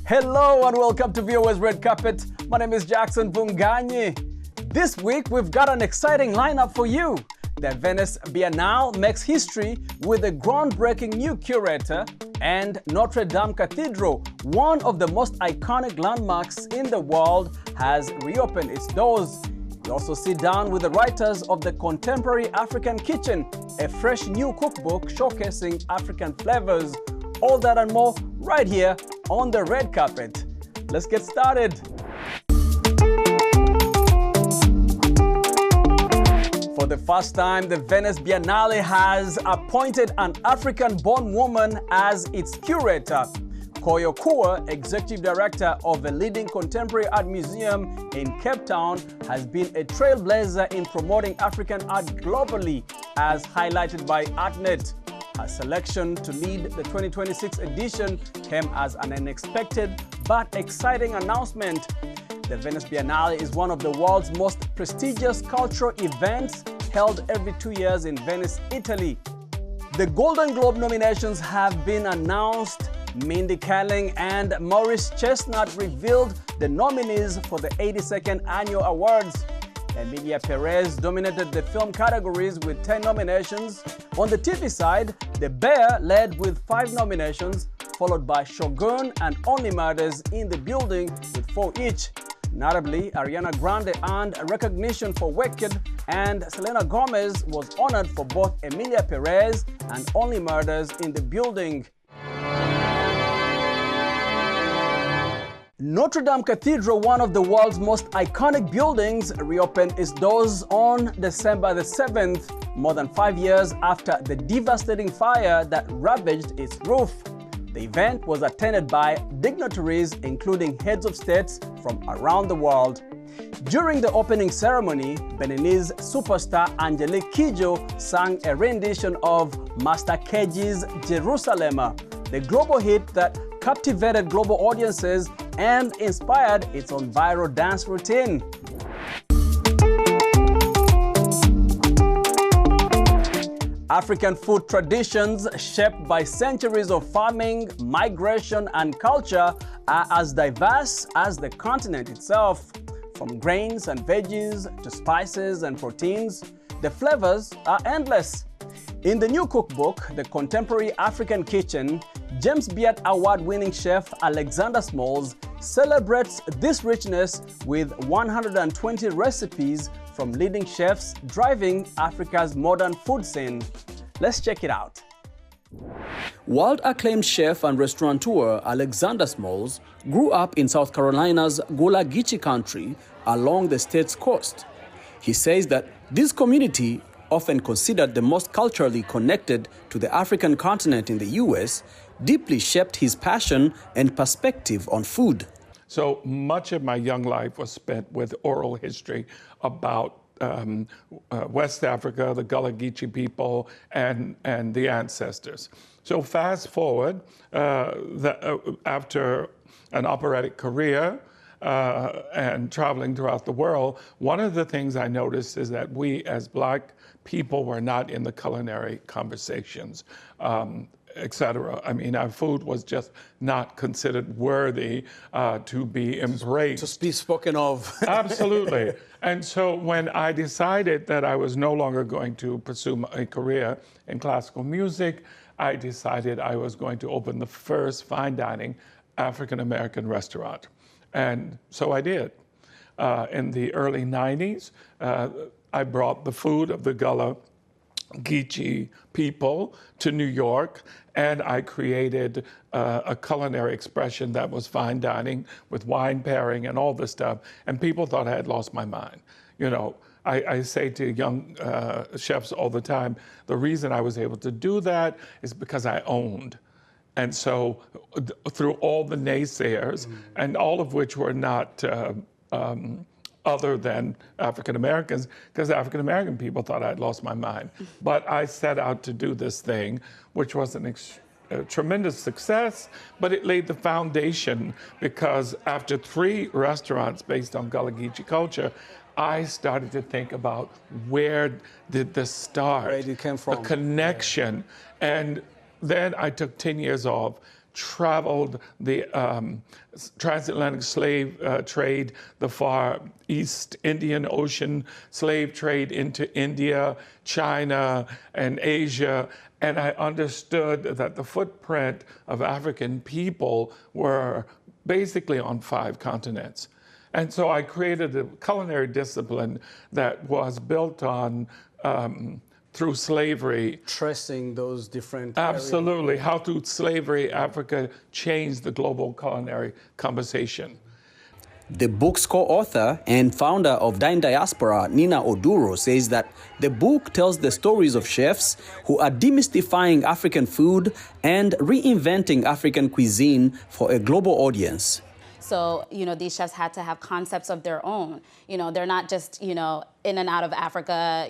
Hello and welcome to VOA's Red Carpet. My name is Jackson Mvunganyi. This week we've got an exciting lineup for you. The Venice Biennale makes history with a groundbreaking new curator, and Notre Dame Cathedral, one of the most iconic landmarks in the world, has reopened its doors. We also sit down with the writers of the Contemporary African Kitchen, a fresh new cookbook showcasing African flavors. All that and more right here on the red carpet. Let's get started. For the first time, the Venice Biennale has appointed an African-born woman as its curator. Koyo Kua, executive director of a leading contemporary art museum in Cape Town, has been a trailblazer in promoting African art globally, as highlighted by ArtNet. Her selection to lead the 2026 edition came as an unexpected but exciting announcement. The Venice Biennale is one of the world's most prestigious cultural events, held every 2 years in Venice, Italy. The Golden Globe nominations have been announced. Mindy Kaling and Maurice Chestnut revealed the nominees for the 82nd Annual Awards. Emilia Perez dominated the film categories with 10 nominations. On the TV side, The Bear led with 5 nominations, followed by Shogun and Only Murders in the Building with 4 each. Notably, Ariana Grande earned recognition for Wicked, and Selena Gomez was honored for both Emilia Perez and Only Murders in the Building. Notre Dame Cathedral, one of the world's most iconic buildings, reopened its doors on December the 7th, more than 5 years after the devastating fire that ravaged its roof. The event was attended by dignitaries, including heads of states from around the world. During the opening ceremony, Beninese superstar Angelique Kidjo sang a rendition of Master Keji's Jerusalema, the global hit that captivated global audiences and inspired its own viral dance routine. African food traditions, shaped by centuries of farming, migration, and culture, are as diverse as the continent itself. From grains and veggies to spices and proteins, the flavors are endless. In the new cookbook, The Contemporary African Kitchen, James Beard Award-winning chef Alexander Smalls celebrates this richness with 120 recipes from leading chefs driving Africa's modern food scene. Let's check it out. World-acclaimed chef and restaurateur Alexander Smalls grew up in South Carolina's Gula Geechee country along the state's coast. He says that this community, often considered the most culturally connected to the African continent in the U.S., deeply shaped his passion and perspective on food. So much of my young life was spent with oral history about West Africa, the Gullah Geechee people, and the ancestors. So fast forward, after an operatic career and traveling throughout the world, one of the things I noticed is that we as Black people were not in the culinary conversations, etc. I mean, our food was just not considered worthy to be embraced. To be spoken of. Absolutely. And so when I decided that I was no longer going to pursue a career in classical music, I decided I was going to open the first fine dining African-American restaurant. And so I did. In the early 90s, I brought the food of the Gullah Geechee people to New York, and I created a culinary expression that was fine dining with wine pairing and all this stuff, and people thought I had lost my mind. You know, I say to young chefs all the time, the reason I was able to do that is because I owned. And so through all the naysayers, and all of which were not other than African Americans, because African American people thought I'd lost my mind. But I set out to do this thing, which was a tremendous success, but it laid the foundation, because after 3 restaurants based on Gullah Geechee culture, I started to think about where did this start? Where it came from. The connection. And then I took 10 years off, traveled the transatlantic slave trade, the Far East Indian Ocean slave trade into India, China, and Asia. And I understood that the footprint of African people were basically on 5 continents. And so I created a culinary discipline that was built on through slavery. Tracing those different Absolutely. areas. How through slavery, Africa changed the global culinary conversation. The book's co-author and founder of Dine Diaspora, Nina Oduro, says that the book tells the stories of chefs who are demystifying African food and reinventing African cuisine for a global audience. So, these chefs had to have concepts of their own. They're not just, in and out of Africa,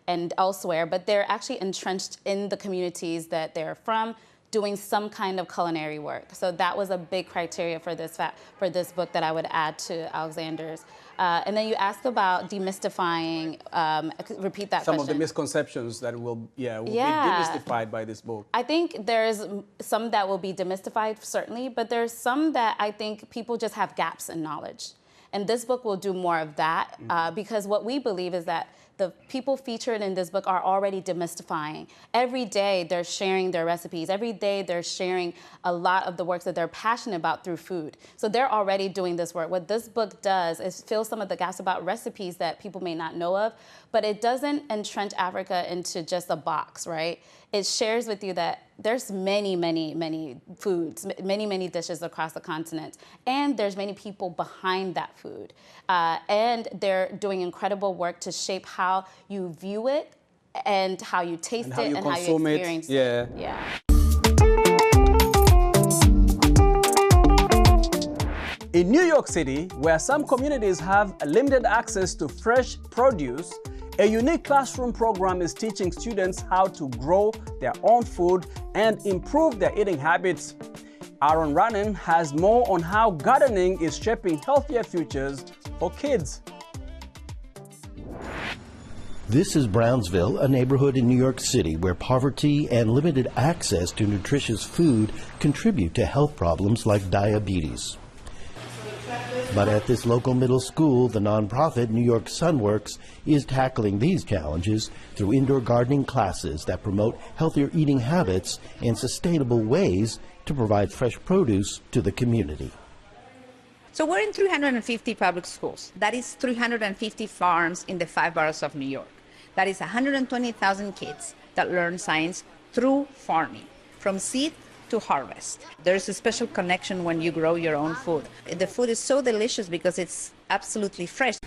and elsewhere, but they're actually entrenched in the communities that they're from, doing some kind of culinary work. So that was a big criteria for this book that I would add to Alexander's. And then you asked about demystifying, repeat that Some question. of the misconceptions that will be demystified by this book. I think there's some that will be demystified, certainly, but there's some that I think people just have gaps in knowledge. And this book will do more of that, because what we believe is that the people featured in this book are already demystifying. Every day they're sharing their recipes. Every day they're sharing a lot of the works that they're passionate about through food. So they're already doing this work. What this book does is fill some of the gaps about recipes that people may not know of, but it doesn't entrench Africa into just a box, right? It shares with you that there's many, many, many foods, many, many dishes across the continent, and there's many people behind that food. And they're doing incredible work to shape how you view it and how you taste it and how you experience it. Yeah. In New York City, where some communities have limited access to fresh produce, a unique classroom program is teaching students how to grow their own food and improve their eating habits. Aaron Rannan has more on how gardening is shaping healthier futures for kids. This is Brownsville, a neighborhood in New York City where poverty and limited access to nutritious food contribute to health problems like diabetes. But at this local middle school, the nonprofit New York Sunworks is tackling these challenges through indoor gardening classes that promote healthier eating habits and sustainable ways to provide fresh produce to the community. So we're in 350 public schools. That is 350 farms in the 5 boroughs of New York. That is 120,000 kids that learn science through farming, from seed to harvest. There's a special connection when you grow your own food. The food is so delicious because it's absolutely fresh.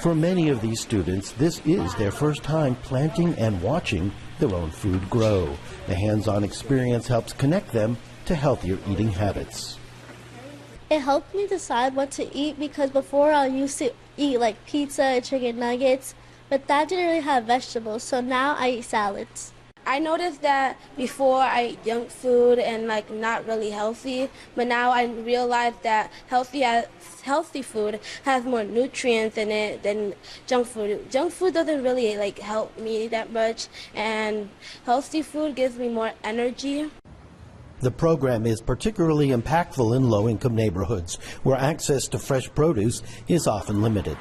For many of these students, this is their first time planting and watching their own food grow. The hands-on experience helps connect them to healthier eating habits. It helped me decide what to eat because before I used to eat like pizza and chicken nuggets, but that didn't really have vegetables, so now I eat salads. I noticed that before I ate junk food and like not really healthy, but now I realized that healthy food has more nutrients in it than junk food. Junk food doesn't really like help me that much, and healthy food gives me more energy. The program is particularly impactful in low-income neighborhoods where access to fresh produce is often limited.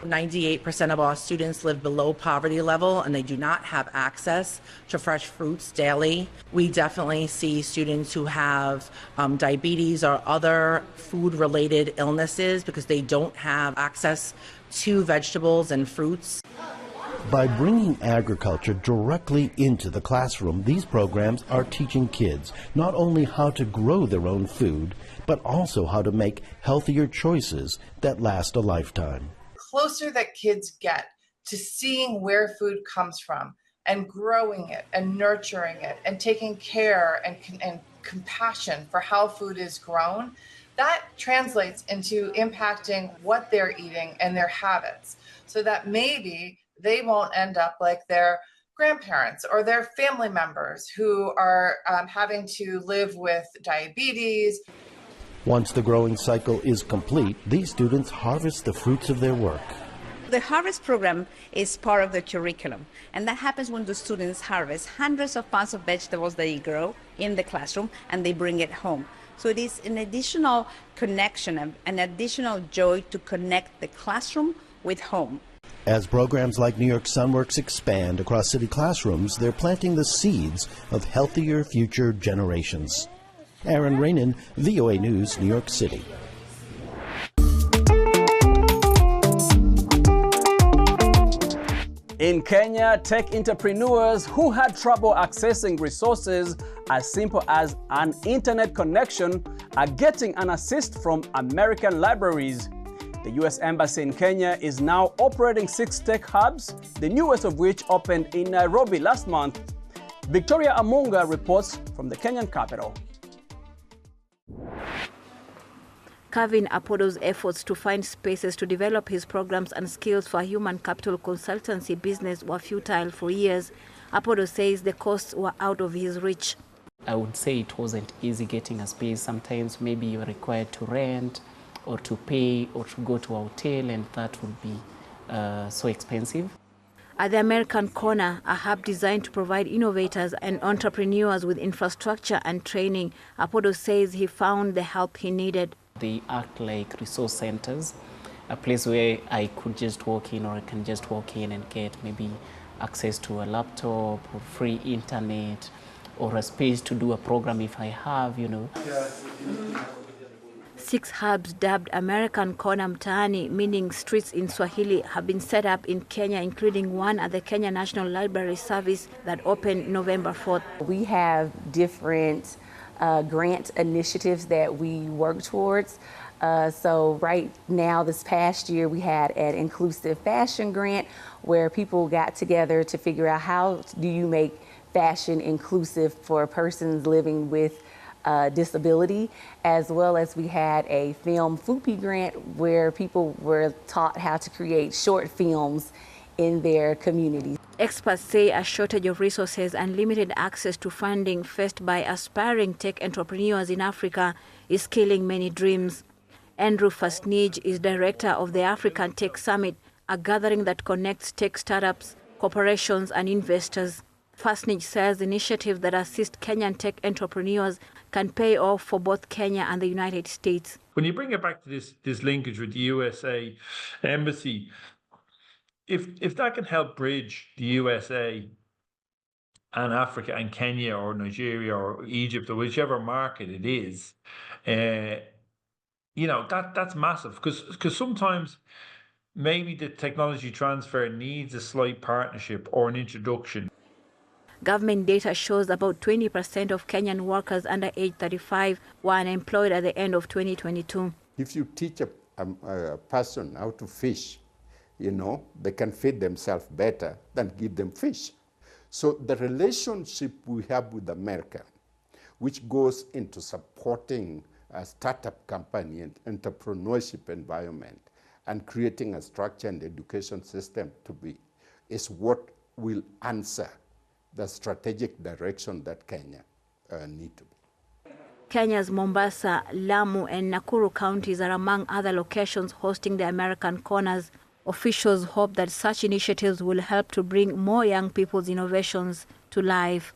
98% of our students live below poverty level and they do not have access to fresh fruits daily. We definitely see students who have diabetes or other food-related illnesses because they don't have access to vegetables and fruits. By bringing agriculture directly into the classroom, these programs are teaching kids not only how to grow their own food, but also how to make healthier choices that last a lifetime. Closer that kids get to seeing where food comes from and growing it and nurturing it and taking care and compassion for how food is grown, that translates into impacting what they're eating and their habits so that maybe they won't end up like their grandparents or their family members who are having to live with diabetes. Once the growing cycle is complete, these students harvest the fruits of their work. The harvest program is part of the curriculum, and that happens when the students harvest hundreds of pounds of vegetables they grow in the classroom and they bring it home. So it is an additional connection, an additional joy to connect the classroom with home. As programs like New York Sunworks expand across city classrooms, they're planting the seeds of healthier future generations. Aaron Rainin, VOA News, New York City. In Kenya, tech entrepreneurs who had trouble accessing resources as simple as an internet connection are getting an assist from American libraries. The U.S. Embassy in Kenya is now operating 6 tech hubs, the newest of which opened in Nairobi last month. Victoria Amunga reports from the Kenyan capital. Carving Apodo's efforts to find spaces to develop his programs and skills for human capital consultancy business were futile for years. Apodo says the costs were out of his reach. I would say it wasn't easy getting a space. Sometimes maybe you're required to rent or to pay or to go to a hotel, and that would be so expensive. At the American Corner, a hub designed to provide innovators and entrepreneurs with infrastructure and training, Apodo says he found the help he needed. They act like resource centers, a place where I could just walk in, or I can just walk in and get maybe access to a laptop or free internet or a space to do a program if I have, 6 hubs dubbed American Corner Mtaani, meaning streets in Swahili, have been set up in Kenya, including one at the Kenya National Library Service that opened November 4th. We have different grant initiatives that we work towards. So right now, this past year, we had an inclusive fashion grant where people got together to figure out how do you make fashion inclusive for persons living with disability, as well as we had a film FUPI grant where people were taught how to create short films in their community. Experts say a shortage of resources and limited access to funding faced by aspiring tech entrepreneurs in Africa is killing many dreams. Andrew Fasnij is director of the African Tech Summit, a gathering that connects tech startups, corporations, and investors. Fasnij says initiatives that assist Kenyan tech entrepreneurs can pay off for both Kenya and the United States. When you bring it back to this linkage with the USA Embassy, if that can help bridge the USA and Africa and Kenya or Nigeria or Egypt or whichever market it is, that's massive, because sometimes maybe the technology transfer needs a slight partnership or an introduction. Government data shows about 20% of Kenyan workers under age 35 were unemployed at the end of 2022. If you teach a person how to fish, they can feed themselves better than give them fish. So the relationship we have with America, which goes into supporting a startup company and entrepreneurship environment and creating a structure and education system is what will answer the strategic direction that Kenya need to be. Kenya's Mombasa, Lamu, and Nakuru counties are among other locations hosting the American Corners. Officials hope that such initiatives will help to bring more young people's innovations to life.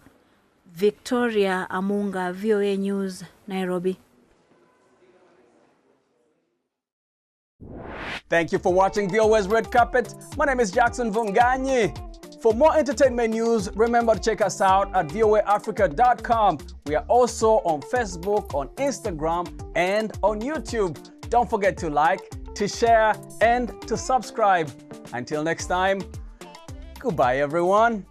Victoria Amunga, VOA News, Nairobi. Thank you for watching VOA's Red Carpet. My name is Jackson Mvunganyi. For more entertainment news, remember to check us out at voaafrica.com. We are also on Facebook, on Instagram, and on YouTube. Don't forget to like, to share, and to subscribe. Until next time, goodbye everyone.